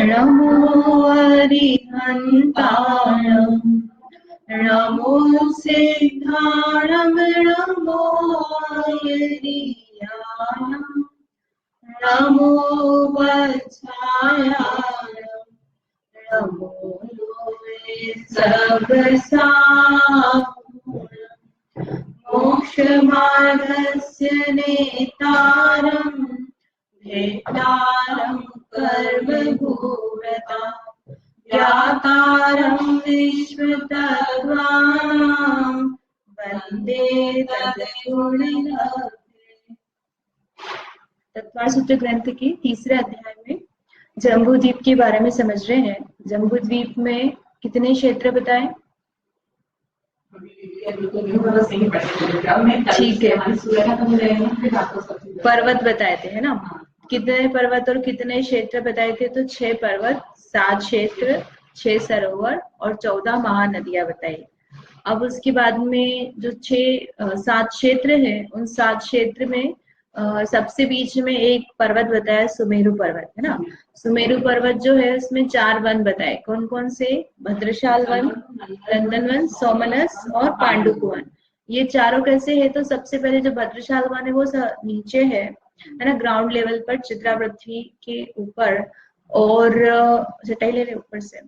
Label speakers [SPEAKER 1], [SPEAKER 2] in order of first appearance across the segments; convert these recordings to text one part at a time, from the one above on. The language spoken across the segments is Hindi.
[SPEAKER 1] नमो अरिहन्ताणं नमो सिद्धाणं नमो यदीयानं नमो वत्सायानं नमो लोके सबसाकुलं मोक्षमार्गस्य नेतारं भेदारं कर्मभूरता ज्ञातारं विश्वतत्त्वानां वन्दे तद्गुणिनः। तत्वार सूत्र ग्रंथ के तीसरे अध्याय में जम्बू द्वीप के बारे में समझ रहे हैं। जम्बू द्वीप में कितने क्षेत्र बताएं? ठीक है, पर्वत बताए थे, है ना? कितने पर्वत और कितने क्षेत्र बताए थे? तो 6 पर्वत, 7 क्षेत्र, 6 सरोवर और 14 महानदियां बताई। अब उसके बाद में जो 7 क्षेत्र है, उन 7 क्षेत्र में सबसे बीच में एक पर्वत बताया, सुमेरु पर्वत, है ना? सुमेरु पर्वत जो है उसमें 4 वन बताए। कौन कौन से? भद्रशाल वन, नंदन वन, सोमनस और पांडुप वन। ये चारों कैसे है? तो सबसे पहले जो भद्रशाल वन है वो नीचे है ना, ग्राउंड लेवल पर, चित्रा पृथ्वी के ऊपर, और चटाई ले रहे ऊपर से,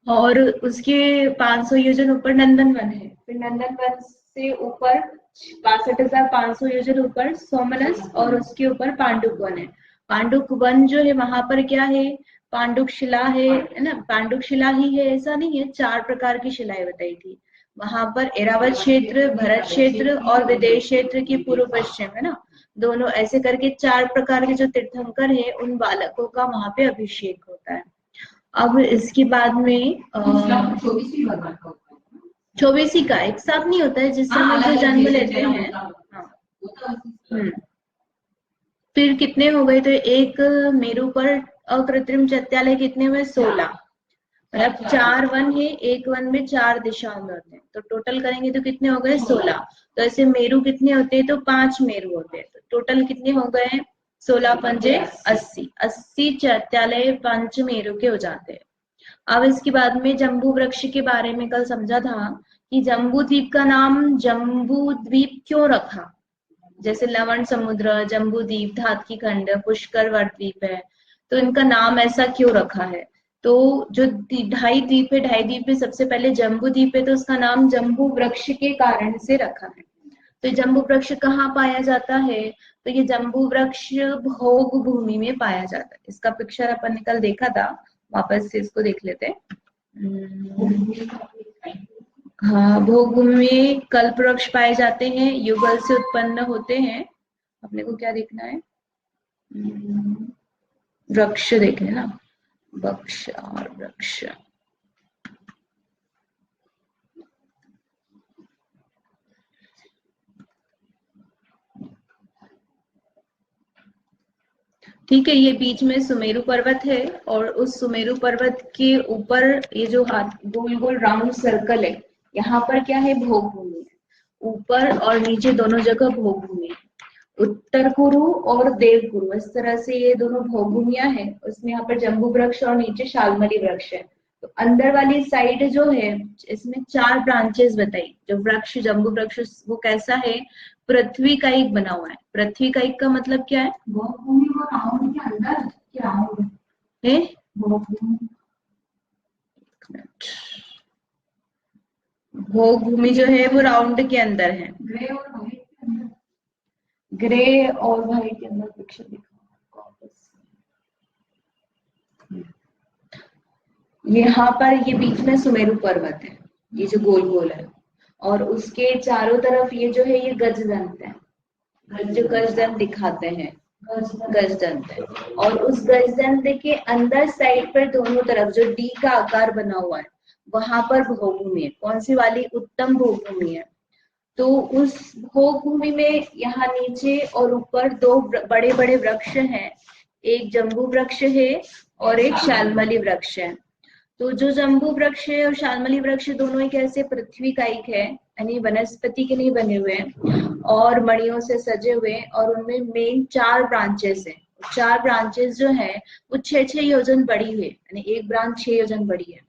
[SPEAKER 1] और उसके 500 योजन ऊपर नंदन वन है। फिर नंदन वन से ऊपर 62,500 योजन ऊपर सोमनस, और उसके ऊपर पांडुप वन है। पांडुप वन जो है वहां पर क्या है? पांडुक शिला है ना? पांडुक शिला ही है ऐसा नहीं है, 4 प्रकार की शिलाएं बताई थी वहां पर। एरावत क्षेत्र, भरत क्षेत्र और विदेश क्षेत्र की पूर्व पश्चिम, है ना? दोनों ऐसे करके 4 प्रकार के जो तीर्थंकर है उन बालकों का वहां पे अभिषेक होता है। अब इसके बाद में 24 का एक साथ नहीं होता है, जिस समय जो जन्म लेते हैं। फिर कितने हो गए? तो एक मेरु पर अकृत्रिम चैत्यालय कितने हुए? 16। मतलब 4 वन है, एक वन में 4 दिशाओं में होते हैं, तो टोटल करेंगे तो कितने हो गए? 16। तो ऐसे मेरु कितने होते हैं? तो 5 मेरु होते हैं। तो टोटल कितने हो गए? 16 पंजे 80। 80 चैत्यालय पंच मेरु के हो जाते हैं। अब इसके बाद में जम्बू वृक्ष के बारे में कल समझा था कि जम्बू द्वीप का नाम जम्बू द्वीप क्यों रखा। जैसे लवण समुद्र, जम्बू द्वीप, धातकी खंड, पुष्कर द्वीप है, तो इनका नाम ऐसा क्यों रखा है? तो जो 2.5 द्वीप है, 2.5 द्वीप में सबसे पहले जम्बू द्वीप है, तो उसका नाम जम्बू वृक्ष के कारण से रखा है। तो जम्बू वृक्ष कहाँ पाया जाता है? तो ये जम्बू वृक्ष भोग भूमि में पाया जाता है। इसका पिक्चर अपन ने कल देखा था, वापस से इसको देख लेते हैं। हाँ, भोग भूमि में कल्प वृक्ष पाए जाते हैं, युगल से उत्पन्न होते हैं। अपने को क्या देखना है? वृक्ष देखने ना, वृक्ष और वृक्ष। ठीक है, ये बीच में सुमेरु पर्वत है, और उस सुमेरु पर्वत के ऊपर ये जो हाथ गोल गोल राउंड सर्कल है, यहाँ पर क्या है? भोग भूमि है। ऊपर और नीचे दोनों जगह भोग भूमि है। उत्तर कुरु और देव कुरु, इस तरह से ये दोनों भोग भूमियां हैं। उसमें यहाँ पर जम्बू वृक्ष और नीचे शालमली वृक्ष है। तो अंदर वाली साइड जो है इसमें 4 ब्रांचेस बताई। जो वृक्ष जम्बू वृक्ष वो कैसा है? पृथ्वी का एक बना हुआ है। पृथ्वी का एक का मतलब क्या है? भूमि को राउंड के अंदर क्या है? भोग भूमि जो है वो राउंड के अंदर है। ग्रे और व्हाइट के अंदर पिक्चर दिखा। यहाँ पर ये बीच में सुमेरु पर्वत है, ये जो गोल गोल है, और उसके चारों तरफ ये जो है ये गजदंत है, जो गजदंत दिखाते हैं, गजदंत है। और उस गजदंत के अंदर साइड पर दोनों तरफ जो डी का आकार बना हुआ है, वहां पर भोगभूमि है। कौन सी वाली? उत्तम भोगभूमि है। तो उस भोग भूमि में यहाँ नीचे और ऊपर 2 बड़े बड़े वृक्ष हैं। एक जम्बू वृक्ष है और एक शालमली वृक्ष है। तो जो जम्बू वृक्ष है और शालमली वृक्ष दोनों ही कैसे? पृथ्वी का एक है, यानी वनस्पति के नहीं बने हुए हैं और मणियों से सजे हुए हैं, और उनमें मेन 4 ब्रांचेस हैं। 4 ब्रांचेस जो है वो 6-6 योजन बड़ी है, यानी एक ब्रांच 6 योजन बड़ी है।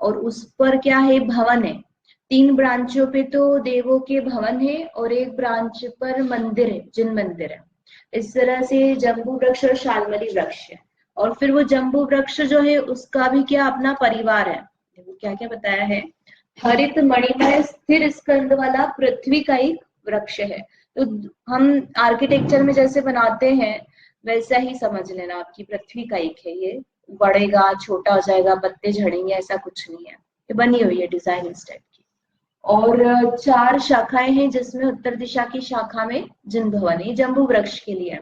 [SPEAKER 1] और उस पर क्या है, भवन है। 3 ब्रांचों पे तो देवों के भवन है और एक ब्रांच पर मंदिर है, जिन मंदिर है। इस तरह से जम्बू वृक्ष और शाल्मली वृक्ष है। और फिर वो जम्बू वृक्ष जो है उसका भी क्या अपना परिवार है। वो क्या क्या बताया है, हरित मणिमय स्थिर स्कंद वाला पृथ्वी का एक वृक्ष है। तो हम आर्किटेक्चर में जैसे बनाते हैं वैसा ही समझ लेना, आपकी पृथ्वी का एक है ये। बढ़ेगा, छोटा हो जाएगा, पत्ते झड़ेंगे, ऐसा कुछ नहीं है। ये बनी हुई है डिजाइन इस टाइप की। और 4 शाखाएं हैं जिसमें उत्तर दिशा की शाखा में जिन भवन है, जम्बू वृक्ष के लिए।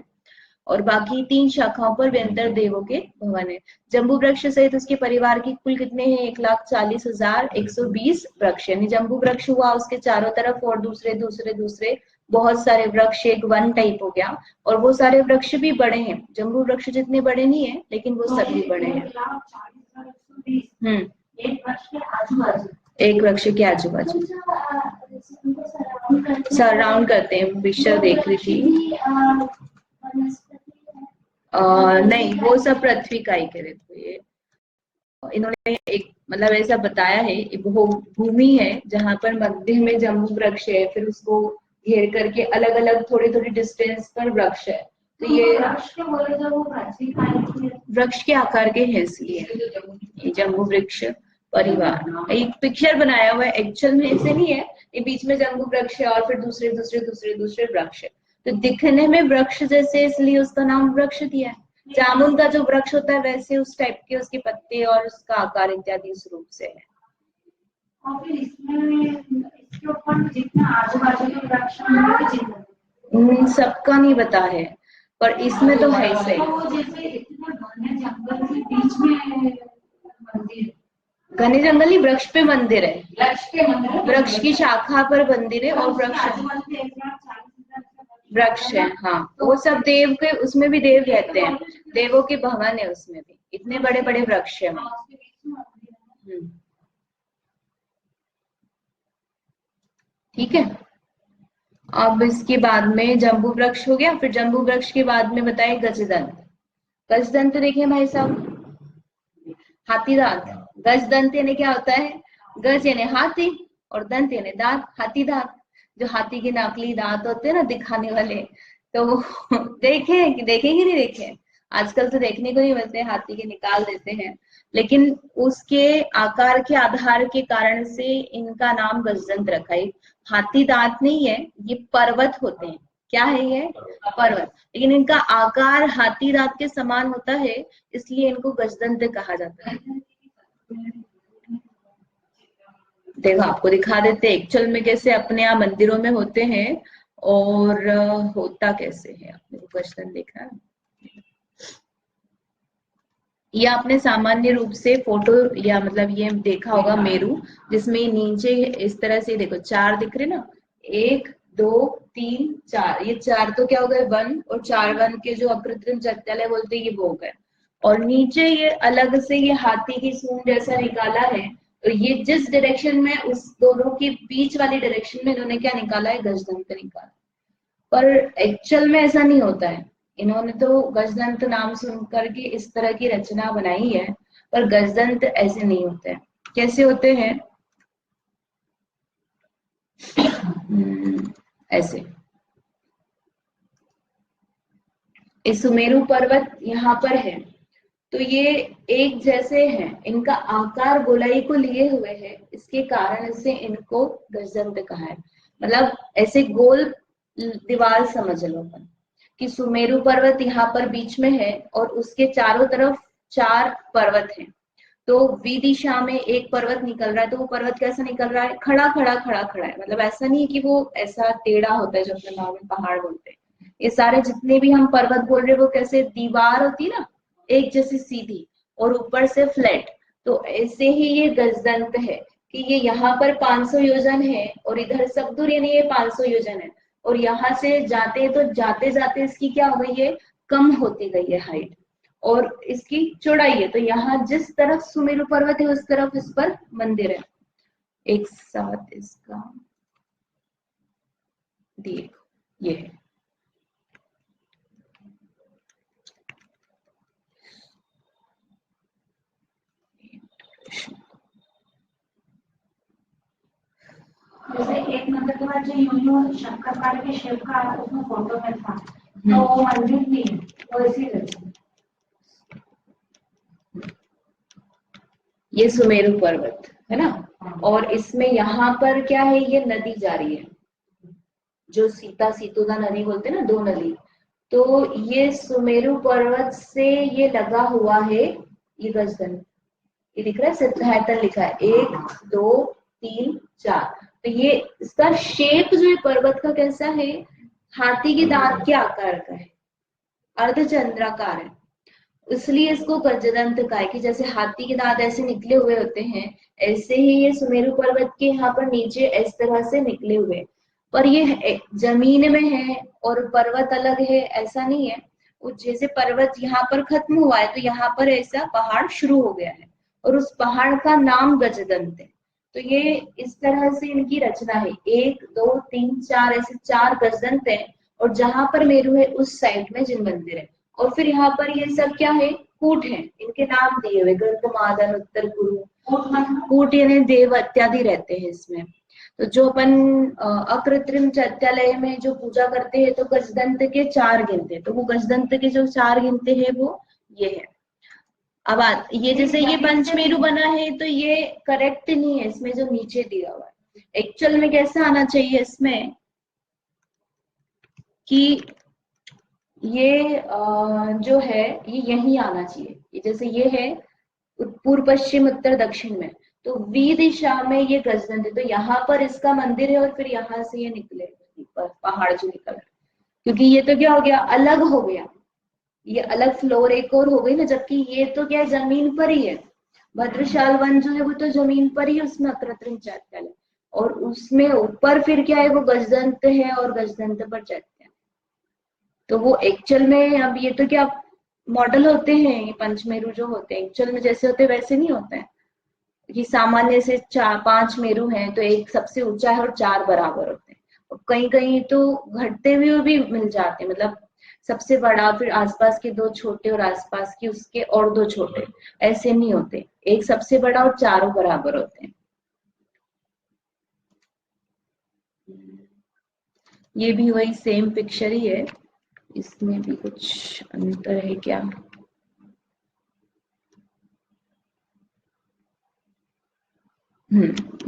[SPEAKER 1] और बाकी 3 शाखाओं पर व्यंतर देवों के भवन है। जम्बू वृक्ष सहित उसके परिवार की कुल कितने हैं, 1,40,120 वृक्ष। यानी जम्बू वृक्ष हुआ, उसके चारों तरफ और दूसरे दूसरे दूसरे बहुत सारे वृक्ष, एक वन टाइप हो गया। और वो सारे वृक्ष भी बड़े हैं, जम्बू वृक्ष जितने बड़े नहीं है लेकिन वो सभी बड़े हैं। एक वृक्ष के आजू बाजू सराउंड करते हैं। पिक्चर देख रही थी, नहीं वो सब पृथ्वी का ही कह रहे थे। ये इन्होंने एक मतलब ऐसा बताया है, एक भूमि है जहां पर मध्य में जम्बू वृक्ष है, फिर उसको घेर करके अलग अलग थोड़ी थोड़ी डिस्टेंस पर वृक्ष है। तो ये वृक्ष के आकार के हैं, इसलिए ये जम्बू वृक्ष परिवार। एक पिक्चर बनाया हुआ है, एक्चुअल में ऐसे नहीं है। ये बीच में जम्बू वृक्ष है और फिर दूसरे दूसरे दूसरे दूसरे वृक्ष है। तो दिखने में वृक्ष जैसे, इसलिए उसका नाम वृक्ष दिया है। जामुन का जो वृक्ष होता है वैसे उस टाइप के उसके पत्ते और उसका आकार इत्यादि इस रूप से है। और फिर इसमें इसके ऊपर जितने आजू बाजू के वृक्ष हैं सबका नहीं बता है, पर इसमें तो है सही। जैसे इतने घने जंगल के बीच में मंदिर, घने जंगली वृक्ष पे मंदिर है, वृक्ष की शाखा पर मंदिर है और वृक्ष है। हाँ, वो सब देव के, उसमें भी देव रहते हैं, देवों के भवन है उसमें भी, इतने बड़े बड़े वृक्ष है। ठीक है। अब इसके बाद में जम्बू वृक्ष हो गया, फिर जम्बू वृक्ष के बाद में बताए गजदंत। गजदंत देखिए भाई साहब, हाथी दांत। गजदंत यानी क्या होता है, गज यानी हाथी और दंत यानी दांत, हाथी दांत। जो हाथी के नकली दांत होते हैं ना दिखाने वाले, तो देखे कि देखे कि नहीं देखे, आजकल तो देखने को नहीं मिलते, हाथी के निकाल देते हैं। लेकिन उसके आकार के आधार के कारण से इनका नाम गजदंत रखा है। हाथी दांत नहीं है, ये पर्वत होते हैं। क्या है ये, पर्वत, लेकिन इनका आकार हाथी दांत के समान होता है, इसलिए इनको गजदंत कहा जाता है। देखो आपको दिखा देते एक्चुअल में कैसे अपने यहाँ मंदिरों में होते हैं और होता कैसे है। आपने वो क्वेश्चन देखा है, ये आपने सामान्य रूप से फोटो या मतलब ये देखा होगा मेरू, जिसमें नीचे इस तरह से देखो 4 दिख रहे ना, 1 2 3 4, ये 4 तो क्या हो गए वन, और 4 वन के जो अकृत्रिम चैत्यालय बोलते हैं ये वो हो गए। और नीचे ये अलग से ये हाथी की सूंड जैसा निकाला है, तो ये जिस डायरेक्शन में, उस दोनों के बीच वाली डायरेक्शन में इन्होंने क्या निकाला है, गजदंत निकाला। पर एक्चुअल में ऐसा नहीं होता है। इन्होंने तो गजदंत नाम सुन करके इस तरह की रचना बनाई है, पर गजदंत ऐसे नहीं होते हैं। कैसे होते हैं, ऐसे। ये सुमेरु पर्वत यहाँ पर है, तो ये एक जैसे हैं, इनका आकार गोलाई को लिए हुए है, इसके कारण से इनको गजदंत कहा है। मतलब ऐसे गोल दीवार समझ लो अपन, कि सुमेरु पर्वत यहाँ पर बीच में है और उसके चारों तरफ 4 पर्वत हैं। तो वी दिशा में एक पर्वत निकल रहा है, तो वो पर्वत कैसा निकल रहा है, खड़ा खड़ा खड़ा खड़ा है। मतलब ऐसा नहीं है कि वो ऐसा टेढ़ा होता है जो अपने गाँव में पहाड़ बोलते हैं। ये सारे जितने भी हम पर्वत बोल रहे हैं वो कैसे दीवार होती है ना, एक जैसी सीधी और ऊपर से फ्लैट। तो ऐसे ही ये गजदंत है कि ये यहाँ पर 500 योजन है और इधर सब दूर यानी ये 500 योजन है, और यहाँ से जाते तो जाते जाते इसकी क्या हो गई है, कम होती गई है हाइट, और इसकी चौड़ाई है। तो यहाँ जिस तरफ सुमेरु पर्वत है उस तरफ इस पर मंदिर है। एक साथ इसका देखो, ये है
[SPEAKER 2] एक मंदिर के बाद जो यूं शंकरपाणी के शिव का उसमें फोटो में था, तो वो मंदिर नहीं है, वो ऐसे ही रहता है।
[SPEAKER 1] ये सुमेरु पर्वत है ना, और इसमें यहाँ पर क्या है, ये नदी जा रही है, जो सीता सीतोदा नदी बोलते हैं ना, दो नदी। तो ये सुमेरु पर्वत से ये लगा हुआ है, ये गजदन, ये दिख रहा है, सिद्धायतन लिखा है, 1 2 3 4। तो ये इसका शेप जो है पर्वत का कैसा है, हाथी के दांत के आकार का है, अर्धचंद्राकार है, इसलिए इसको गजदंत कहा है कि जैसे हाथी के दांत ऐसे निकले हुए होते हैं, ऐसे ही ये सुमेरु पर्वत के यहाँ पर नीचे इस तरह से निकले हुए, पर ये जमीन में है और पर्वत अलग है ऐसा नहीं है। वो जैसे पर्वत यहाँ पर खत्म हुआ है तो यहाँ पर ऐसा पहाड़ शुरू हो गया है, और उस पहाड़ का नाम गजदंत है। तो ये इस तरह से इनकी रचना है, 1 2 3 4 ऐसे 4 गजदंत है, और जहां पर मेरू है उस साइड में जिन मंदिर है, और फिर यहाँ पर ये सब क्या है, कूट है, इनके नाम दिए हुए, गंधमादन, उत्तर गुरु, कूट यानी देव इत्यादि रहते हैं इसमें। तो जो अपन अकृत्रिम चैत्यालय में जो पूजा करते हैं तो गजदंत के 4 गिनते हैं, तो वो गजदंत के जो 4 गिनते हैं वो ये है। अब ये जैसे ये पंचमेरु बना है तो ये करेक्ट नहीं है, इसमें जो नीचे दिया हुआ है एक्चुअल में कैसा आना चाहिए इसमें कि ये जो है ये यही आना चाहिए, ये जैसे ये है पूर्व पश्चिम उत्तर दक्षिण में, तो वी दिशा में ये गजदंत है, तो यहाँ पर इसका मंदिर है और फिर यहाँ से ये निकले पहाड़ जो निकल रहा है, क्योंकि ये तो क्या हो गया, अलग हो गया, ये अलग फ्लोर एक और हो गई ना, जबकि ये तो क्या है, जमीन पर ही है, भद्रशाल वन जो है वो तो जमीन पर ही, उसमें अकृत्रिम चैत्यालय, और उसमें ऊपर फिर क्या है, वो गजदंत है और गजदंत पर चैत्यालय। तो वो एक्चुअल में, अब ये तो क्या मॉडल होते हैं, ये पंचमेरु जो होते हैं एक्चुअल में जैसे होते हैं वैसे नहीं होते हैं, कि सामान्य से 4 5 मेरु हैं तो एक सबसे ऊंचा है और 4 बराबर होते हैं, और कहीं कहीं तो घटते हुए भी मिल जाते हैं, मतलब सबसे बड़ा फिर आसपास के 2 छोटे और आसपास के उसके और 2 छोटे, ऐसे नहीं होते, एक सबसे बड़ा और चारों बराबर होते हैं। ये भी वही सेम पिक्चर ही है, इसमें भी कुछ अंतर है क्या,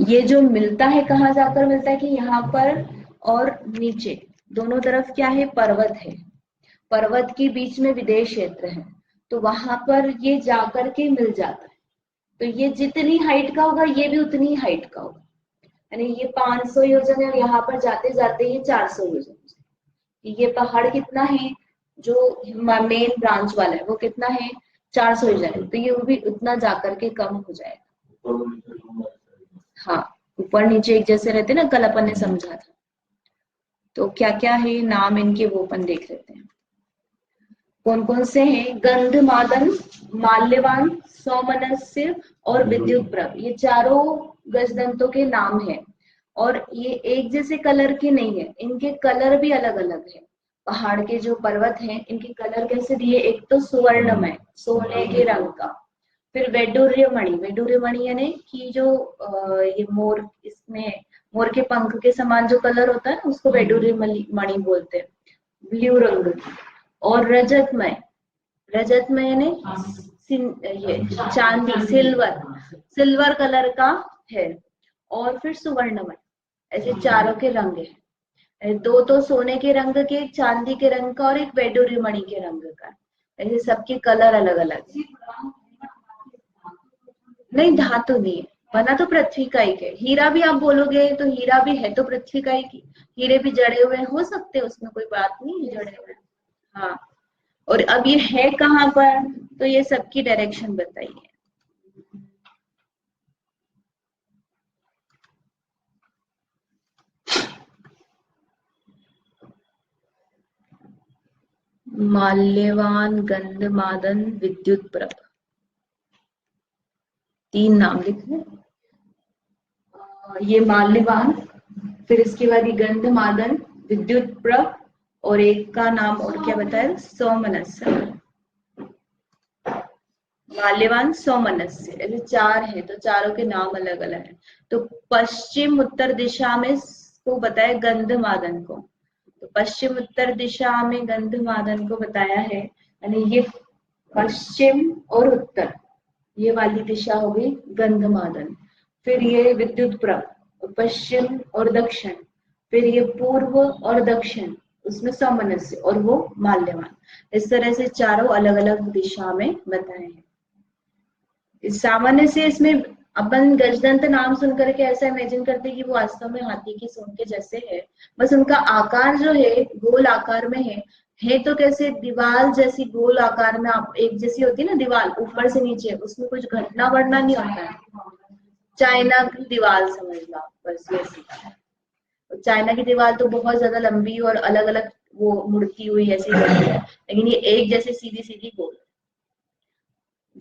[SPEAKER 1] ये जो मिलता है कहाँ जाकर मिलता है कि यहाँ पर और नीचे दोनों तरफ क्या है, पर्वत है, पर्वत के बीच में विदेश क्षेत्र है, तो वहां पर ये जाकर के मिल जाता है, तो ये जितनी हाइट का होगा ये भी उतनी हाइट का होगा, यानी ये 500 योजन है और यहाँ पर जाते जाते ये 400 योजन, ये पहाड़ कितना है, जो मेन ब्रांच वाला है वो कितना है, 400 योजन, तो ये भी उतना जाकर के कम हो जाएगा। हाँ, ऊपर नीचे एक जैसे रहते ना, कल अपन ने समझा था। तो क्या क्या है नाम इनके वो अपन देख लेते हैं, कौन कौन से हैं, गंधमादन, माल्यवान, सौमनस्य और विद्युत प्रभ, ये चारों गजदंतों के नाम हैं, और ये एक जैसे कलर के नहीं है, इनके कलर भी अलग अलग है, पहाड़ के जो पर्वत हैं इनके कलर कैसे दिए, एक तो सुवर्णमय सोने के रंग का, फिर वैडूर्यमणि, वैडूर्यमणि यानी कि जो ये मोर, इसमें मोर के पंख के समान जो कलर होता है ना उसको वैडूर्यमणि बोलते हैं, ब्लू रंग की, और रजतमय, रजतमय यानी ये चांदी, सिल्वर, सिल्वर कलर का है, और फिर सुवर्णमय, ऐसे चारों के रंग है, 2 तो सोने के रंग के, एक चांदी के रंग का और एक वैडूर्यमणि के रंग का, ऐसे सबके कलर अलग अलग है। नहीं, धातु नहीं है, बना तो पृथ्वी का ही है, हीरा भी आप बोलोगे तो हीरा भी है तो पृथ्वी का ही, हीरे भी जड़े हुए हो सकते हैं, उसमें कोई बात नहीं है, जड़े हुए, हाँ। और अब ये है कहाँ पर, तो ये सबकी डायरेक्शन बताइए, माल्यवान, गंधमादन, विद्युत प्रभ, 3 नाम लिखे, ये माल्यवान, फिर इसके बाद ये गंधमादन, विद्युत प्रभ, और एक का नाम और क्या बताया, सौमनस्य, माल्यवान, सौमनस्य, ऐसे 4 है तो चारों के नाम अलग अलग है। तो पश्चिम उत्तर दिशा में किसको बताया, गंधमादन को। तो पश्चिम उत्तर दिशा में गंधमादन को बताया है, यानी ये पश्चिम और उत्तर ये वाली दिशा हो गई गंधमादन। फिर ये विद्युत प्रभ पश्चिम और दक्षिण, फिर ये पूर्व और दक्षिण उसमें सामंजस्य और वो माल्यवान। इस तरह से चारों अलग अलग दिशा में बताए हैं। सामान्य से इसमें अपन गजदंत नाम सुन करके ऐसा इमेजिन करते हैं कि वो वास्तव में हाथी की सूंड के जैसे है, बस उनका आकार जो है गोल आकार में है तो कैसे दीवार जैसी गोल आकार में आप एक जैसी होती है ना दीवार ऊपर से नीचे, उसमें कुछ घटना बढ़ना नहीं होता है। चाइना की दीवार समझ लो बस वैसी। चाइना की दीवार तो बहुत ज्यादा लंबी और अलग अलग वो मुड़ती हुई ऐसी होती है, लेकिन ये एक जैसे सीधी सीधी गोल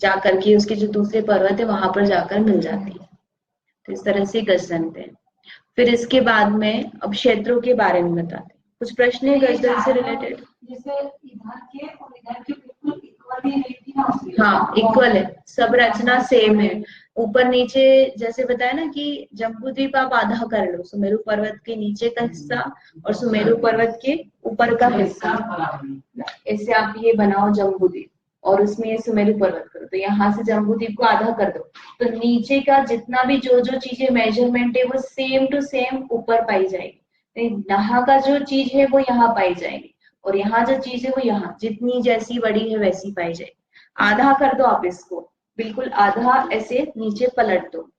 [SPEAKER 1] जाकर के उसके जो दूसरे पर्वत है वहां पर जाकर मिल जाती है। तो इस तरह से गजदंत है। फिर इसके बाद में अब क्षेत्रों के बारे में बताते हैं। कुछ प्रश्न है गजदंत से रिलेटेड?
[SPEAKER 2] जैसे इधर के और इधर के बिल्कुल इक्वल ही रहती है।
[SPEAKER 1] हाँ इक्वल है, सब रचना सेम है। ऊपर नीचे जैसे बताया ना कि जम्बूद्वीप आप आधा कर लो, सुमेरु पर्वत के नीचे का हिस्सा और सुमेरु पर्वत के ऊपर का हिस्सा, ऐसे आप ये बनाओ जम्बूद्वीप और उसमें ये सुमेरु पर्वत करो, तो यहाँ से जम्बूद्वीप को आधा कर दो, तो नीचे का जितना भी जो जो चीजें मेजरमेंट है वो सेम टू सेम ऊपर पाई जाएगी। यहाँ का जो चीज है वो यहाँ पाई जाएगी और यहाँ जो चीज है वो यहाँ जितनी जैसी बड़ी है वैसी पाई जाएगी। आधा कर दो आप इसको, बिल्कुल आधा ऐसे नीचे पलट दो।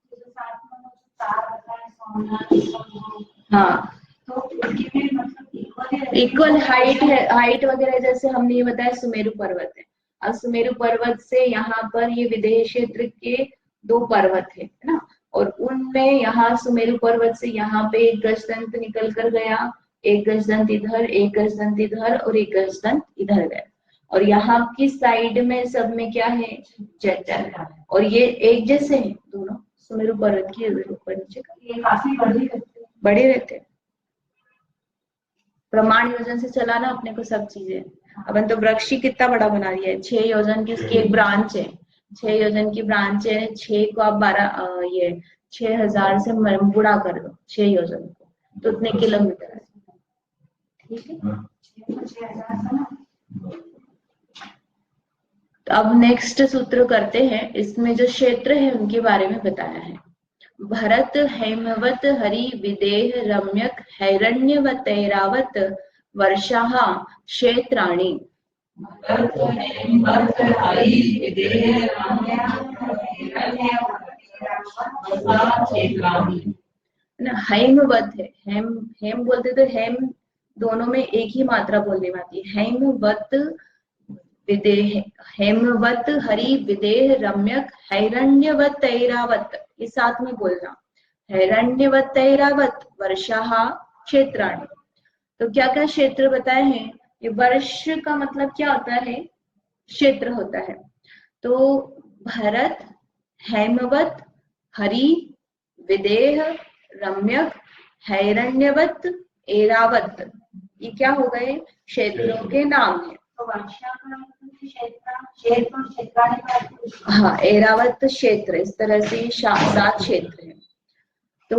[SPEAKER 1] हाँ
[SPEAKER 2] तो
[SPEAKER 1] इक्वल हाइट है, हाइट वगैरह जैसे हमने ये बताया सुमेरु पर्वत है। अब सुमेरु पर्वत से यहाँ पर ये विदेह क्षेत्र के 2 पर्वत है ना, और उनमें यहाँ सुमेरु पर्वत से यहाँ पे एक गजदंत निकल कर गया, एक गजदंत इधर, एक गजदंत इधर और एक गजदंत इधर गया, और यहाँ की साइड में सब में क्या है, चैतल, और ये एक जैसे हैं दोनों सुमेरु पर्वत की ऊपर नीचे का,
[SPEAKER 2] ये काफी
[SPEAKER 1] बड़े रहते हैं। प्रमाण योजन से चला ना अपने को सब चीजें। अपन तो वृक्ष ही कितना बड़ा बना दिया है, 6 योजन की उसकी एक ब्रांच है, 6 योजन की ब्रांच है, 6 को आप 12 ये 6000 से गुणा कर दो 6 योजन को, तो उतने किलोमीटर है। ठीक है, तो अब नेक्स्ट सूत्र करते हैं। इसमें जो क्षेत्र है उनके बारे में बताया है। भरत हेमवत हरि विदेह रम्यक हैरण्यवतैरावत वर्षाः क्षेत्राणि। हेमवत है, हेम हेम बोलते तो हेम दोनों में एक ही मात्रा बोलने में आती है। हेमवत विदेह, हेमवत हरि विदेह रम्यक हैरण्यवत ऐरावत, ये साथ में बोलना, हैरण्यवत ऐरावत वर्षाः क्षेत्राणि। तो क्या क्या क्षेत्र बताए हैं। ये वर्ष का मतलब क्या होता है, क्षेत्र होता है। तो भरत हेमवत हरि विदेह रम्यक हैरण्यवत ऐरावत, ये क्या हो गए, क्षेत्रों के नाम है।
[SPEAKER 2] तो वर्षा का क्षेत्र,
[SPEAKER 1] हाँ ऐरावत क्षेत्र, इस तरह से 7 क्षेत्र है। तो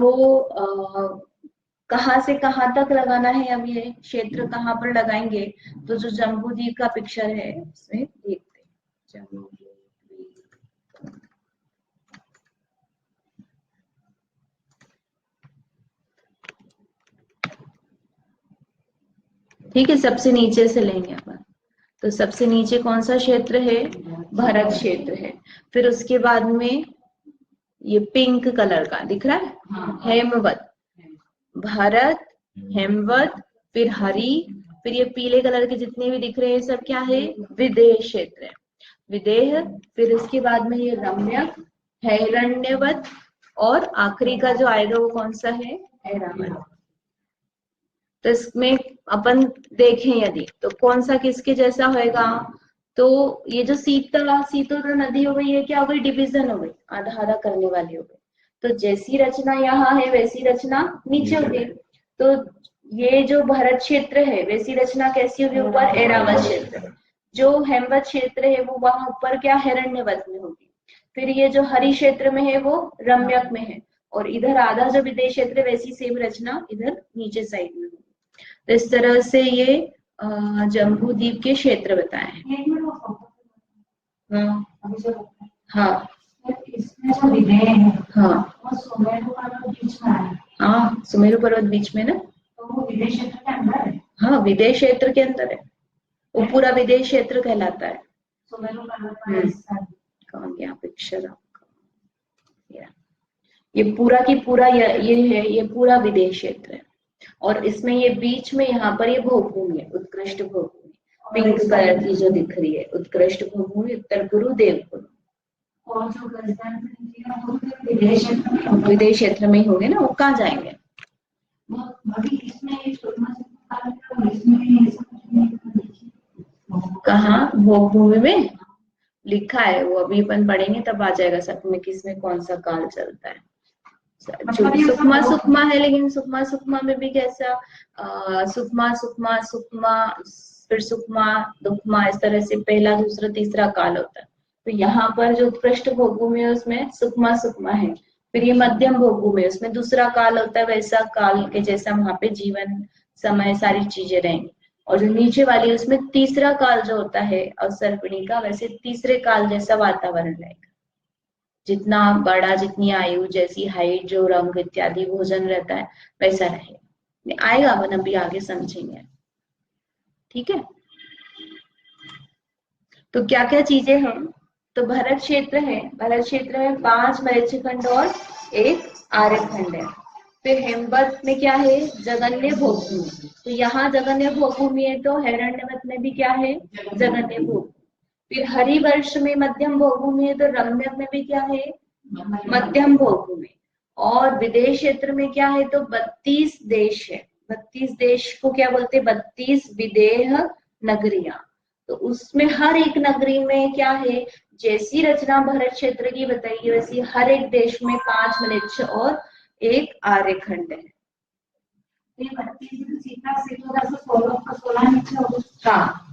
[SPEAKER 1] कहाँ से कहाँ तक लगाना है, अब ये क्षेत्र कहाँ पर लगाएंगे, तो जो जम्बूद्वीप का पिक्चर है उसमें देखते हैं। ठीक है, सबसे नीचे से लेंगे अपन। तो सबसे नीचे कौन सा क्षेत्र है, भरत क्षेत्र है। फिर उसके बाद में ये पिंक कलर का दिख रहा है, हेमवत, भरत हेमवत, फिर हरि, फिर ये पीले कलर के जितने भी दिख रहे हैं सब क्या है, विदेह क्षेत्र है, विदेह। फिर उसके बाद में ये रम्यक, हैरण्यवत, और आखिरी का जो आएगा वो कौन सा है, ऐरावत। तो इसमें अपन देखें यदि तो कौन सा किसके जैसा होएगा, तो ये जो सीतोद्र नदी हो गई है, क्या हो गई, डिवीजन हो गई, आधा आधा करने वाली हो गई। तो जैसी रचना यहाँ है वैसी रचना नीचे हो गई। तो ये जो भरत क्षेत्र है वैसी रचना कैसी होगी, ऊपर ऐरावत क्षेत्र। जो हेमवत क्षेत्र है वो वहां ऊपर क्या, हिरण्यवत में होगी। फिर ये जो हरि क्षेत्र में है वो रम्यक में है, और इधर आधा जो विदेश क्षेत्र वैसी सेम रचना इधर नीचे साइड में होगी। तो इस तरह से ये जम्बू द्वीप के क्षेत्र बताए हैं। हाँ
[SPEAKER 2] इसमें जो विदेह है
[SPEAKER 1] हाँ
[SPEAKER 2] वो सुमेरु पर्वत बीच में है।
[SPEAKER 1] हाँ, सुमेरु पर्वत बीच में ना,
[SPEAKER 2] तो वो विदेश क्षेत्र के अंदर है।
[SPEAKER 1] हाँ विदेश क्षेत्र के अंदर है, वो पूरा विदेश क्षेत्र कहलाता है।
[SPEAKER 2] सुमेरु पर्वत का हिस्सा
[SPEAKER 1] कौन गया पिक्चर आपका, ये पूरा की पूरा ये है, ये पूरा विदेश क्षेत्र है। और इसमें ये बीच में यहाँ पर ये भोगभूमि है, उत्कृष्ट भोगभूमि पिंक कलर की जो दिख रही है, उत्कृष्ट भोगभूमि उत्तर गुरु देवपुर।
[SPEAKER 2] और जो विदेश क्षेत्र में
[SPEAKER 1] विदेश क्षेत्र में ही होंगे ना, वो कहाँ जाएंगे? कहाँ भोगभूमि में लिखा है, वो अभी अपन पढ़ेंगे तब आ जाएगा सब में किसमें कौन सा काल चलता है। सुकमा सुकमा है, लेकिन सुकमा सुकमा में भी कैसा सुकमा सुकमा सुकमा फिर सुकमा दुखमा, इस तरह से पहला दूसरा तीसरा काल होता है। तो यहाँ पर जो उत्कृष्ट भोगभूमि है उसमें सुकमा सुकमा है, फिर ये मध्यम भोगभूमि है उसमें दूसरा काल होता है, वैसा काल के जैसा वहां पे जीवन समय सारी चीजें रहेंगी। और जो नीचे वाली उसमें तीसरा काल जो होता है अवसर्पिणी का, वैसे तीसरे काल जैसा वातावरण रहेगा। जितना बड़ा, जितनी आयु, जैसी हाइट, जो रंग इत्यादि भोजन रहता है वैसा रहेगा। आएगा अपन अभी आगे समझेंगे, ठीक है। तो क्या क्या चीजें हैं, तो भरत क्षेत्र है, भरत क्षेत्र में 5 मत्स्यखंड और 1 आर्यखंड है। फिर हेमवत में क्या है, जगन्य भोगभूमि, तो यहाँ जगन्य भोगभूमि है, तो हिरण्यवत में भी क्या है, जगन्य भोगभूमि। फिर हरिवर्ष में मध्यम भोगभूमि है, तो रम्यक में भी क्या है, मध्यम भोगभूमि। और विदेश क्षेत्र में क्या है, तो 32 देश है। 32 देश को क्या बोलते हैं, 32 विदेह नगरियां। तो उसमें हर एक नगरी में क्या है, जैसी रचना भरत क्षेत्र की बताइए वैसी हर एक देश में 5 म्लेच्छ और 1 आर्यखंड है। हाँ,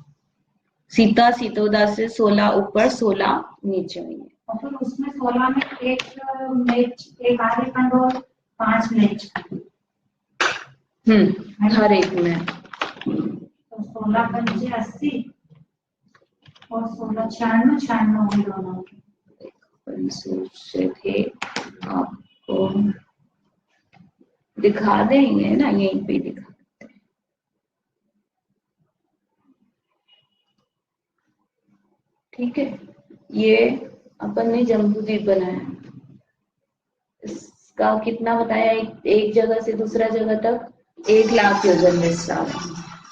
[SPEAKER 1] सीता सीतोदा से 16 ऊपर 16 नीचे हुई है।
[SPEAKER 2] और फिर उसमें 16 में एक आर्यखंड और 5 म्लेच्छ।
[SPEAKER 1] हर एक में
[SPEAKER 2] तो 16 पंचे 80 और 16 96 होगी दोनों।
[SPEAKER 1] सोच थे आपको दिखा देंगे ना, यहीं पे दिखा देते हैं। ठीक है, ये अपन ने जम्बूद्वीप बनाया, इसका कितना बताया, एक जगह से दूसरा जगह तक 1 लाख योजन विस्तार।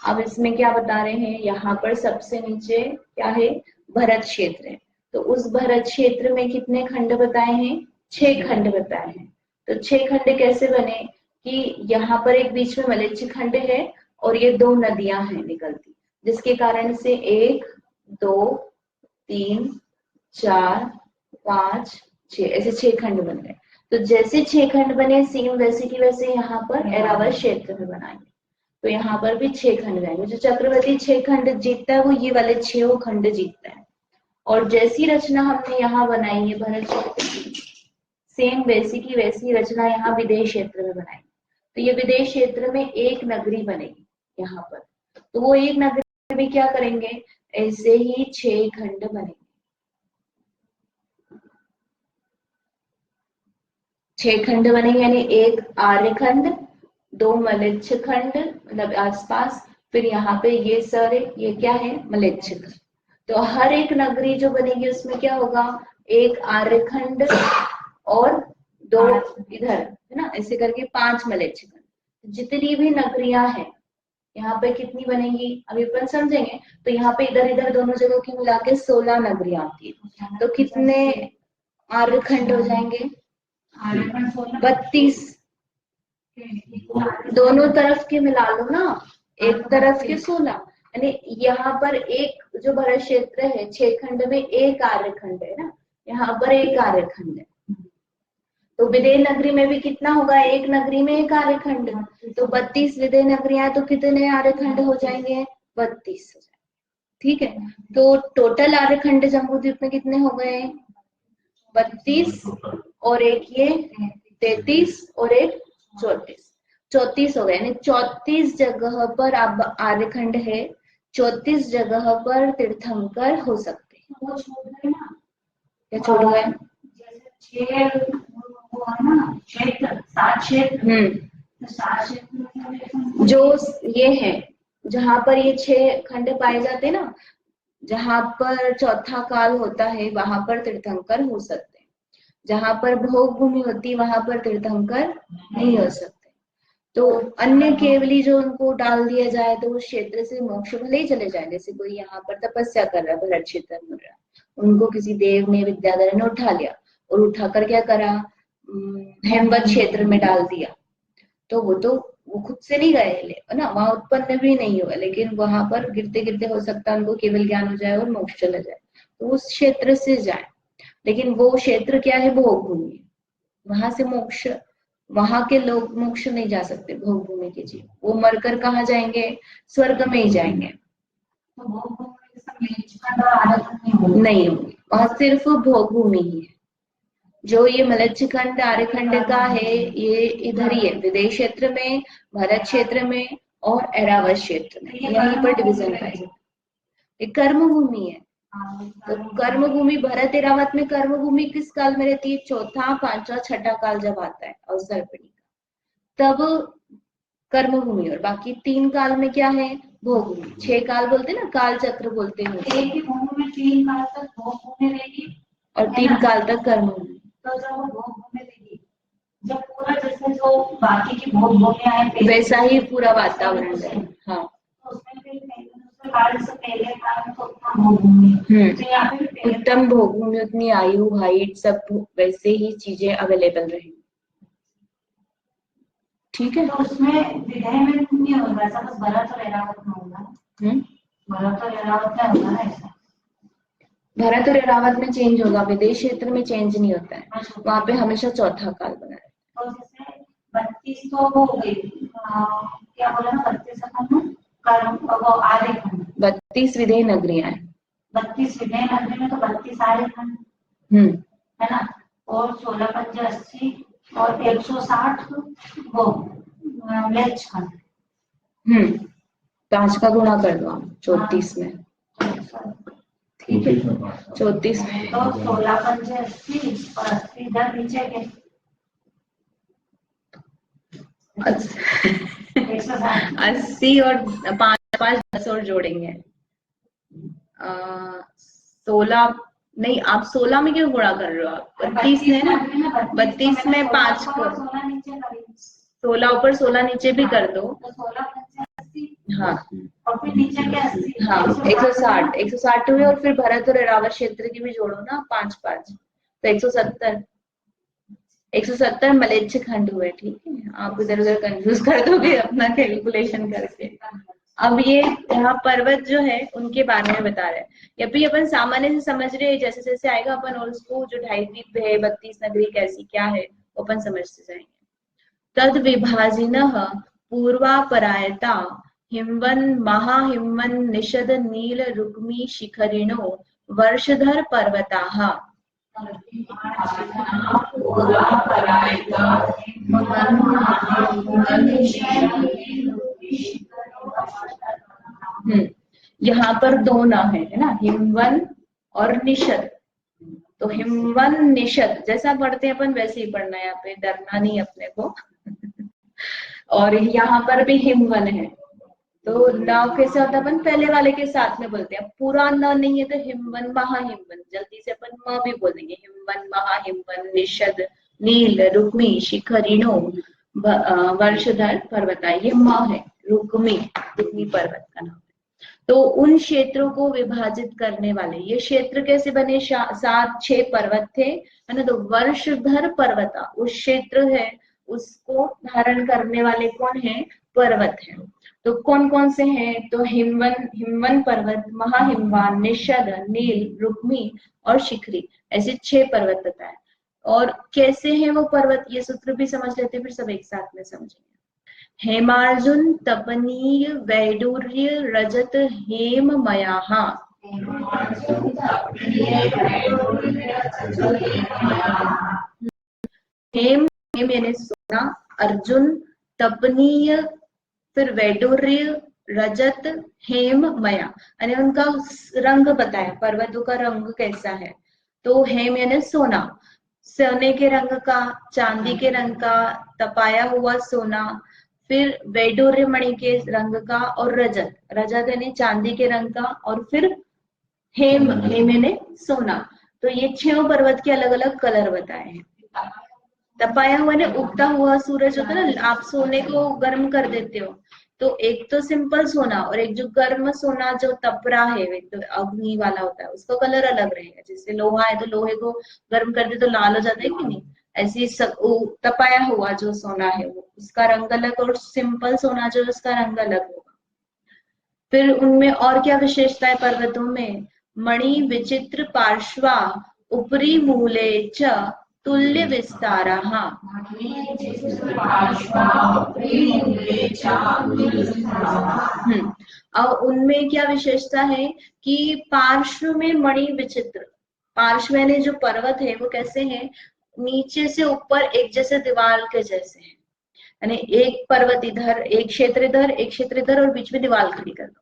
[SPEAKER 1] अब इसमें क्या बता रहे हैं, यहाँ पर सबसे नीचे क्या है, भरत क्षेत्र है। तो उस भरत क्षेत्र में कितने खंड बताए हैं, 6 खंड बताए हैं। तो 6 खंड कैसे बने कि यहाँ पर एक बीच में मलेच्छ खंड है और ये 2 नदियां हैं निकलती, जिसके कारण से 1 2 3 4 5 6 ऐसे 6 खंड बन गए। तो जैसे 6 खंड बने सेम वैसे की वैसे यहाँ पर एरावत क्षेत्र में बनाएंगे। तो यहाँ पर भी 6 खंड जाएंगे। जो चक्रवर्ती 6 खंड जीतता है वो ये वाले 6 खंड जीतता है। और जैसी रचना हमने यहाँ बनाई है भरत क्षेत्र की, सेम वैसी की वैसी रचना यहाँ विदेश क्षेत्र में बनाएंगे। तो ये विदेश क्षेत्र में एक नगरी बनेगी यहाँ पर। तो वो एक नगरी में क्या करेंगे, ऐसे ही 6 खंड बनेंगे। 6 खंड बनेंगे, यानी 1 आर्यखंड, 2 मलेच्छ खंड मतलब आसपास, फिर यहाँ पे ये सारे ये क्या है, मलेच्छ खंड। तो हर एक नगरी जो बनेगी उसमें क्या होगा, 1 आर्यखंड और 2 इधर है ना, ऐसे करके 5 मलेच्छ खंड। जितनी भी नगरियां हैं यहाँ पे कितनी बनेगी अभी अपन समझेंगे। तो यहाँ पे इधर इधर दोनों जगह की मिला के 16 नगरियां आती है। तो कितने आर्यखंड हो जाएंगे, 32। दोनों तरफ के मिला लो ना, एक तरफ के 16, यानी यहाँ पर एक जो भरत क्षेत्र है 6 खंड में 1 आर्यखंड है ना, यहाँ पर 1 आर्यखंड है। तो विदेह नगरी में भी कितना होगा, 1 नगरी में 1 आर्यखंड। तो 32 विदेह नगरियां, तो कितने आर्यखंड हो जाएंगे, 32 हो जाएंगे। ठीक है, तो टोटल आर्यखंड जम्बूद्वीप में कितने हो गए, 32 और एक ये 33 और एक 34, 34 हो गए, यानी 34 जगह पर अब आर्यखंड है, 34 जगह पर तीर्थंकर हो सकते हैं।
[SPEAKER 2] वो छोड़ गए ना,
[SPEAKER 1] क्या छोड़ गए?
[SPEAKER 2] जैसे 6 वो है ना क्षेत्र, 7 क्षेत्र, तो 7 क्षेत्र
[SPEAKER 1] जो ये है जहां पर ये 6 खंड पाए जाते हैं ना, जहां पर चौथा काल होता है वहां पर तीर्थंकर हो सकते हैं, जहां पर भोग भूमि होती है वहां पर तीर्थंकर नहीं हो सकते। तो अन्य केवली जो उनको डाल दिया जाए तो उस क्षेत्र से मोक्ष भले ही चले जाए, जैसे कोई यहाँ पर तपस्या कर रहा है, भरत क्षेत्र में रहा, उनको किसी देव ने विद्याधर ने उठा लिया और उठाकर क्या करा, हेमवत क्षेत्र में डाल दिया, तो वो खुद से नहीं गए ना, वहां उत्पन्न भी नहीं हुआ, लेकिन वहां पर गिरते गिरते हो सकता है उनको केवल ज्ञान हो जाए और मोक्ष चला जाए, तो उस क्षेत्र से जाए। लेकिन वो क्षेत्र क्या है, भोग भूमि, वहां से मोक्ष, वहां के लोग मोक्ष नहीं जा सकते, भोग भूमि के जीव, वो मरकर कहाँ जाएंगे, स्वर्ग में ही जाएंगे,
[SPEAKER 2] तो भोग भूमि
[SPEAKER 1] नहीं होंगे, वहां सिर्फ भोग भूमि ही है। जो ये मलच्छखंड आर्यखंड का है ये इधर ही है, विदेश क्षेत्र में, भरत क्षेत्र में और ऐरावत क्षेत्र में, यहीं पर डिवीजन पाए जाते। ये कर्म भूमि है, तो कर्म भूमि भरत ऐरावत में कर्म भूमि किस काल में रहती है, चौथा पांचवा छठा काल जब आता है अवसर्पिणी का, तब कर्म भूमि, और बाकी 3 काल में क्या है, भोग भूमि। 6 काल बोलते ना, काल चक्र बोलते हैं,
[SPEAKER 2] एक ही भूमि में 3 काल तक भोग भूमि रहेगी
[SPEAKER 1] और 3 काल तक कर्म भूमि।
[SPEAKER 2] तो जब वो भोग भूमि रहेगी, जब पूरा जैसे जो बाकी की भोग भूमियां हैं
[SPEAKER 1] वैसा ही पूरा वातावरण है, हाँ,
[SPEAKER 2] तो उसमें फिर काल से पहले काल में तो उतना भोग भूमि, तो यहाँ पे
[SPEAKER 1] उत्तम भोग भूमि, उतनी आयु, हाइट, सब वैसे ही चीजें अवेलेबल रहेंगी, ठीक है।
[SPEAKER 2] तो उसमें विधेय में नहीं होगा ऐसा, बस भरत और ऐरावत में होगा, भरत और ऐरावत में होगा ना ऐसा,
[SPEAKER 1] भरत और ऐरावत में चेंज होगा, विदेश क्षेत्र में चेंज नहीं होता है, वहां पे हमेशा चौथा काल बना है।
[SPEAKER 2] तो जैसे 32 तो वो हो गई, क्या बोला ना, 32 कर्म वो आर्यखंड,
[SPEAKER 1] 32 विधेय नगरियां हैं,
[SPEAKER 2] 32 विधेय नगरी में तो 32 आर्यखंड है ना, और 16 पंजे 80 और 160 वो मलच्छखंड,
[SPEAKER 1] 5 का गुणा कर दो आप 34 में, ठीक है, 34 में
[SPEAKER 2] तो 16 पंजे 80 और 80 इधर नीचे के
[SPEAKER 1] 80 और 5 5 10 और जोड़ेंगे, 16 नहीं, आप 16 में क्यों गुणा कर रहे हो, आप 32 है ना, 32 में 5 को 16 ऊपर 16 नीचे भी कर दो, हाँ,
[SPEAKER 2] और फिर नीचे के 80,
[SPEAKER 1] हाँ 160 हुए, और फिर भरत और ऐरावत क्षेत्र की भी जोड़ो ना 5 5, तो 170 मलच्छखंड हुए, ठीक है। आप इधर उधर कंफ्यूज कर दोगे अपना कैलकुलेशन करके। अब ये यहाँ पर्वत जो है उनके बारे में बता रहे हैं, या फिर अपन सामान्य से समझ रहे हैं, जैसे जैसे आएगा अपन, और उसको जो 2.5 द्वीप है, 32 नगरी कैसी क्या है वो अपन समझते जाएंगे। तद विभाजिनः पूर्वापरायता हिमवन महाहिमवन निषद नील रुक्मी शिखरिणो वर्षधर पर्वताः यहाँ पर 2 नाम है ना, हिमवन और निषद, तो हिमवन निषद जैसा पढ़ते हैं अपन वैसे ही पढ़ना है, यहाँ पे डरना नहीं अपने को और यहाँ पर भी हिमवन है, तो नाव कैसे होता है, अपन पहले वाले के साथ में बोलते हैं, पूरा न नहीं है तो हिमवन महाहिमवन, जल्दी से अपन म भी बोलेंगे, हिमवन महाहिमवन निषद नील रुक्मी शिखरिणो वर्षधर पर्वता, ये म है, रुक्मी पर्वत का नाम। तो उन क्षेत्रों को विभाजित करने वाले ये क्षेत्र कैसे बने, 7-6 पर्वत थे, है ना, तो वर्षधर पर्वता उस क्षेत्र है, उसको धारण करने वाले कौन है, पर्वत है। तो कौन कौन से हैं, तो हिमवन पर्वत, महाहिमवान, निषद, नील, रुक्मी और शिखरी, ऐसे 6 पर्वत बताए। और कैसे हैं वो पर्वत, ये सूत्र भी समझ लेते, फिर सब एक साथ में समझेंगे। हेमार्जुन तपनीय वैडूर्य रजत हेम मयाः, हेम हेम यानी सोना, अर्जुन, तपनीय, फिर वैडूर्य, रजत, हेम, मया, यानी उनका रंग बताया, पर्वतों का रंग कैसा है। तो हेम यानी सोना, सोने के रंग का, चांदी के रंग का, तपाया हुआ सोना, फिर वैडूर्य मणि के रंग का, और रजत, रजत यानी चांदी के रंग का, और फिर हेम, हेम यानी सोना। तो ये 6 पर्वत के अलग अलग कलर बताए हैं। तपाया हुआ ने उगता हुआ सूरज होता है ना, आप सोने को गर्म कर देते हो, तो एक तो सिंपल सोना और एक जो गर्म सोना जो तप रहा है, एक तो अग्नि वाला होता है, उसका कलर अलग रहेगा। जैसे लोहा है तो लोहे को गर्म कर दे तो लाल हो जाता है कि नहीं, ऐसे तपाया हुआ जो सोना है वो उसका रंग अलग, और सिंपल सोना जो उसका रंग अलग होगा। फिर उनमें और क्या विशेषता है पर्वतों में, मणि विचित्र पार्श्वा उपरी मूले च तुल्य विस्तारा। अब उनमें क्या विशेषता है कि पार्श्व में मणि विचित्र, पार्श्व में जो पर्वत है वो कैसे हैं, नीचे से ऊपर एक जैसे दीवार के जैसे हैं, यानी एक पर्वत इधर, एक क्षेत्र इधर, एक क्षेत्र इधर, और बीच में दीवार खड़ी कर दो।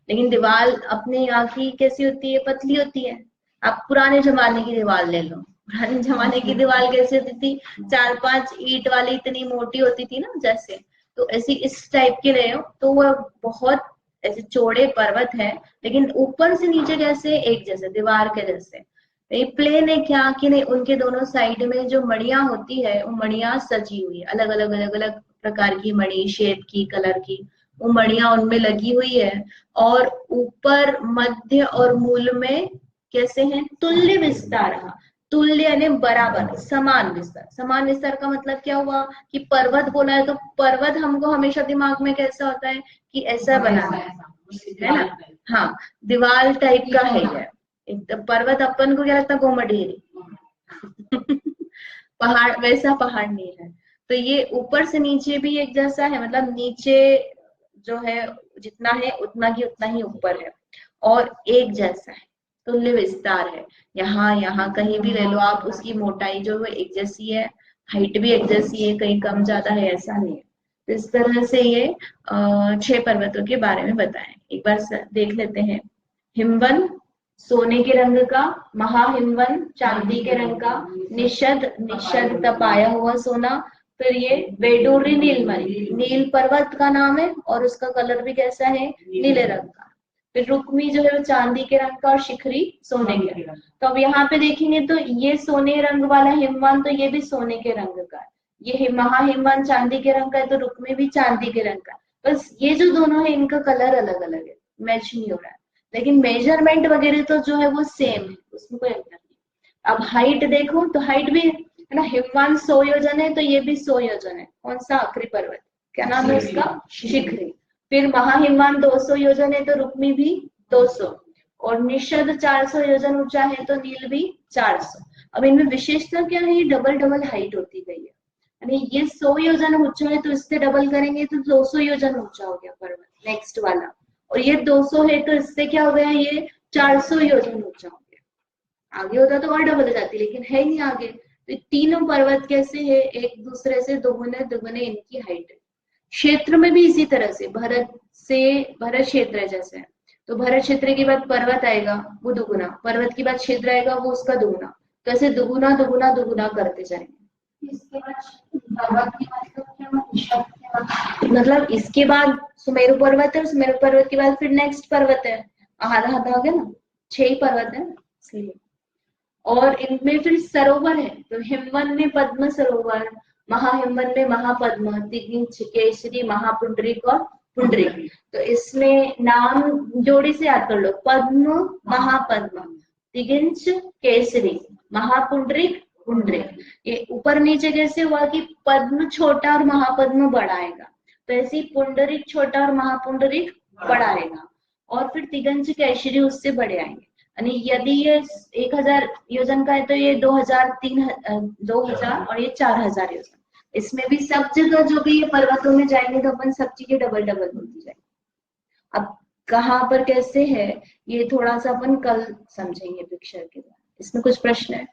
[SPEAKER 1] लेकिन दीवार अपने यहाँ की कैसी होती है, पतली होती है। आप पुराने जमाने की दीवार ले लो, पुराने जमाने की दीवार कैसी होती थी, 4-5 ईंट वाली इतनी मोटी होती थी ना, जैसे, तो ऐसी इस टाइप के ले हो तो वह बहुत ऐसे चौड़े पर्वत है, लेकिन ऊपर से नीचे कैसे, एक जैसे दीवार के जैसे। ये प्लेन है क्या कि नहीं, उनके दोनों साइड में जो मणियां होती है वो मणियां सजी हुई है, अलग अलग अलग अलग प्रकार की मणि, शेप की, कलर की, वो मणियां उनमें लगी हुई है। और ऊपर, मध्य और मूल में कैसे हैं, तुल्य विस्तार, तुल्य यानी बराबर, समान विस्तार। समान विस्तार का मतलब क्या हुआ कि पर्वत बोला है तो पर्वत हमको हमेशा दिमाग में कैसा होता है कि ऐसा बना है ना, हाँ, दीवार टाइप का है ये पर्वत। अपन को क्या लगता है, गोमटेरी पहाड़, वैसा पहाड़ नहीं है। तो ये ऊपर से नीचे भी एक जैसा है, मतलब नीचे जो है जितना है उतना ही ऊपर है, और एक जैसा है, तुल्य विस्तार है। यहाँ यहाँ कहीं भी ले लो आप, उसकी मोटाई जो है एक जैसी है, हाइट भी एक जैसी है, कहीं कम ज्यादा है ऐसा नहीं है। तो इस तरह से ये 6 पर्वतों के बारे में बताएं। एक बार देख लेते हैं। हिमवन सोने के रंग का, महाहिमवन चांदी के रंग का, निषद निषद तपाया हुआ सोना, फिर ये वेडूरी नीलमणि, नील पर्वत का नाम है और उसका कलर भी कैसा है, नीले रंग का। फिर रुक्मी जो है वो चांदी के रंग का, और शिखरी सोने के रंग। तो अब यहाँ पे देखेंगे तो ये सोने रंग वाला हिमवन, तो ये भी सोने के रंग का है। ये महाहिमवन चांदी के रंग का है, तो रुक्मी भी चांदी के रंग का है। बस ये जो दोनों है इनका कलर अलग अलग है, मैच नहीं हो रहा है, लेकिन मेजरमेंट वगैरह तो जो है वो सेम है, उसमें कोई अंतर नहीं। अब हाइट देखो तो हाइट भी है ना, हिमवान 100 योजन है तो ये भी 100 योजन है। कौन सा, आखिरी पर्वत, क्या नाम है उसका, शिखरी। फिर महाहिमवान 200 योजन है तो रुक्मी भी 200, और निषद 400 योजन ऊंचा है तो नील भी 400। अब इनमें विशेषता क्या है, डबल डबल हाइट होती गई है, यानी ये 100 योजन ऊंचा है तो इससे डबल करेंगे तो 200 योजन ऊंचा हो गया पर्वत नेक्स्ट वाला, और ये 200 है तो इससे क्या हो गया, ये 400 योजन ऊंचा हो गया। आगे होता तो और डबल हो जाती, लेकिन है नहीं आगे। तो तीनों पर्वत कैसे है, एक दूसरे से दोगुने दोगुने इनकी हाइट है। क्षेत्र में भी इसी तरह से, भरत क्षेत्र है जैसे, तो भरत क्षेत्र के बाद पर्वत आएगा वो दुगुना, पर्वत के बाद क्षेत्र आएगा वो उसका दुगुना, तो ऐसे दुगुना दुगुना दुगुना करते जाएंगे।
[SPEAKER 2] इसके बाद पर्वत की
[SPEAKER 1] मतलब इसके बाद सुमेरु पर्वत है, सुमेरु पर्वत के बाद फिर नेक्स्ट पर्वत है, आधा आधा हो गया ना, 6 पर्वत है इसलिए। और इनमें फिर सरोवर है, तो हिमवन में पद्म सरोवर, महाहिमवन में महापद्म, तिगिंच, केसरी, महापुंडरीक और पुंडरीक। तो इसमें नाम जोड़ी से याद कर लो, पद्म महापद्म, तिगिंच केसरी, महापुंडरीक पुंडरीक। ये ऊपर नीचे कैसे हुआ कि पद्म छोटा और महापद्म बड़ा आएगा, तो ऐसे पुंडरीक छोटा और महापुंडरीक बड़ा आएगा, और फिर तिगंच केसरी उससे बड़े आएंगे। यानी यदि ये 1000 योजन का है तो ये 2000, 2000 और ये 4000 योजन। इसमें भी सब जगह जो भी ये पर्वतों में जाएंगे तो अपन सब चीजें डबल डबल होती जाएंगी। अब कहाँ पर कैसे है ये थोड़ा सा अपन कल समझेंगे पिक्चर के द्वारा। इसमें कुछ प्रश्न है?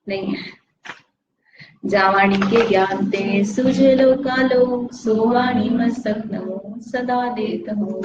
[SPEAKER 1] नहीं है। जावाणी के ज्ञान ते सुझे लोकालो, सोवाणी मस्तक नमो सदा देत हो।